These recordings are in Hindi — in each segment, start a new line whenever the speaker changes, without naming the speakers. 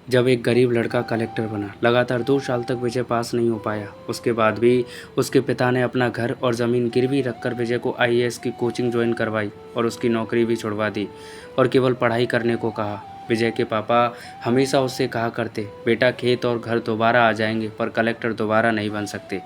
जब एक गरीब लड़का कलेक्टर बना। लगातार 2 साल तक विजय पास नहीं हो पाया। उसके बाद भी उसके पिता ने अपना घर और ज़मीन गिरवी रखकर विजय को आईएएस की कोचिंग ज्वाइन करवाई और उसकी नौकरी भी छुड़वा दी और केवल पढ़ाई करने को कहा। विजय के पापा हमेशा उससे कहा करते, बेटा खेत और घर दोबारा आ जाएंगे पर कलेक्टर दोबारा नहीं बन सकते।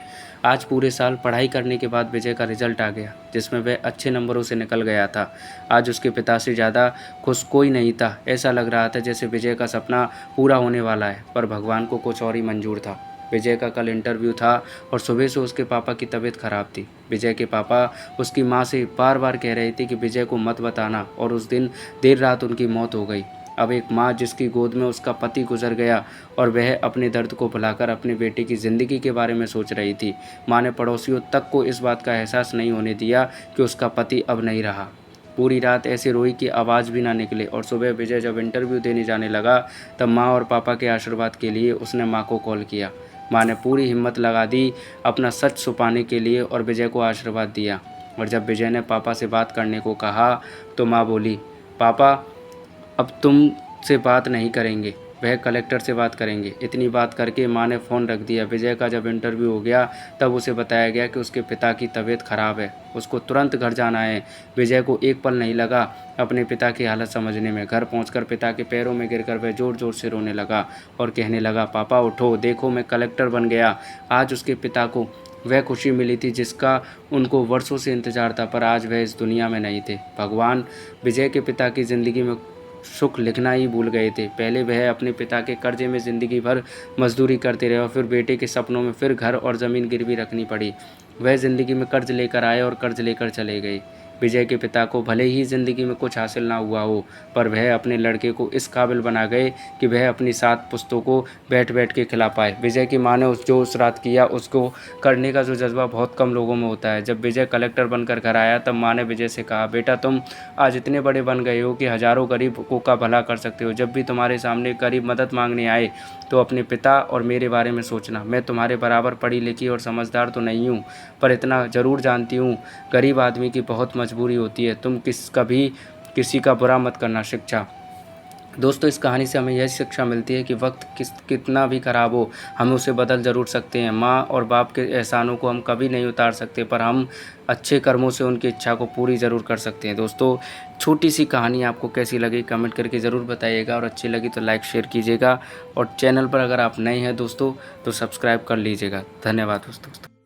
आज पूरे साल पढ़ाई करने के बाद विजय का रिजल्ट आ गया जिसमें वह अच्छे नंबरों से निकल गया था। आज उसके पिता से ज़्यादा खुश कोई नहीं था। ऐसा लग रहा था जैसे विजय का सपना पूरा होने वाला है, पर भगवान को कुछ और ही मंजूर था। विजय का कल इंटरव्यू था और सुबह से उसके पापा की तबीयत खराब थी। विजय के पापा उसकी माँ से बार बार कह रहे थे कि विजय को मत बताना और उस दिन देर रात उनकी मौत हो गई। अब एक माँ जिसकी गोद में उसका पति गुजर गया और वह अपने दर्द को भुलाकर अपने बेटे की ज़िंदगी के बारे में सोच रही थी। माँ ने पड़ोसियों तक को इस बात का एहसास नहीं होने दिया कि उसका पति अब नहीं रहा। पूरी रात ऐसे रोई कि आवाज़ भी ना निकले और सुबह विजय जब इंटरव्यू देने जाने लगा तब माँ और पापा के आशीर्वाद के लिए उसने माँ को कॉल किया। माँ ने पूरी हिम्मत लगा दी अपना सच छुपाने के लिए और विजय को आशीर्वाद दिया। और जब विजय ने पापा से बात करने को कहा तो माँ बोली, पापा अब तुम से बात नहीं करेंगे, वह कलेक्टर से बात करेंगे। इतनी बात करके माँ ने फ़ोन रख दिया। विजय का जब इंटरव्यू हो गया तब उसे बताया गया कि उसके पिता की तबीयत ख़राब है, उसको तुरंत घर जाना है। विजय को एक पल नहीं लगा अपने पिता की हालत समझने में। घर पहुंचकर पिता के पैरों में गिरकर वह ज़ोर ज़ोर से रोने लगा और कहने लगा, पापा उठो, देखो मैं कलेक्टर बन गया। आज उसके पिता को वह खुशी मिली थी जिसका उनको वर्षों से इंतजार था, पर आज वह इस दुनिया में नहीं थे। भगवान विजय के पिता की ज़िंदगी में सुख लिखना ही भूल गए थे। पहले वह अपने पिता के कर्जे में ज़िंदगी भर मजदूरी करते रहे और फिर बेटे के सपनों में फिर घर और ज़मीन गिरवी रखनी पड़ी। वह ज़िंदगी में कर्ज लेकर आए और कर्ज लेकर चले गए। विजय के पिता को भले ही ज़िंदगी में कुछ हासिल ना हुआ हो, पर वह अपने लड़के को इस काबिल बना गए कि वह अपनी 7 पुश्तों को बैठ बैठ के खिला पाए। विजय की माँ ने उस रात किया उसको करने का जो जज्बा बहुत कम लोगों में होता है। जब विजय कलेक्टर बनकर घर आया तब माँ ने विजय से कहा, बेटा तुम आज इतने बड़े बन गए हो कि हज़ारों गरीबों का भला कर सकते हो। जब भी तुम्हारे सामने गरीब मदद मांगने आए तो अपने पिता और मेरे बारे में सोचना। मैं तुम्हारे बराबर पढ़ी लिखी और समझदार तो नहीं हूँ, पर इतना ज़रूर जानती हूँ गरीब आदमी की बहुत मजबूरी होती है। तुम कभी किसी का बुरा मत करना। शिक्षा। दोस्तों, इस कहानी से हमें यह शिक्षा मिलती है कि वक्त कितना भी ख़राब हो, हम उसे बदल ज़रूर सकते हैं। माँ और बाप के एहसानों को हम कभी नहीं उतार सकते, पर हम अच्छे कर्मों से उनकी इच्छा को पूरी ज़रूर कर सकते हैं। दोस्तों, छोटी सी कहानी आपको कैसी लगी कमेंट करके ज़रूर बताइएगा और अच्छी लगी तो लाइक शेयर कीजिएगा और चैनल पर अगर आप नए हैं दोस्तों तो सब्सक्राइब कर लीजिएगा। धन्यवाद दोस्तों।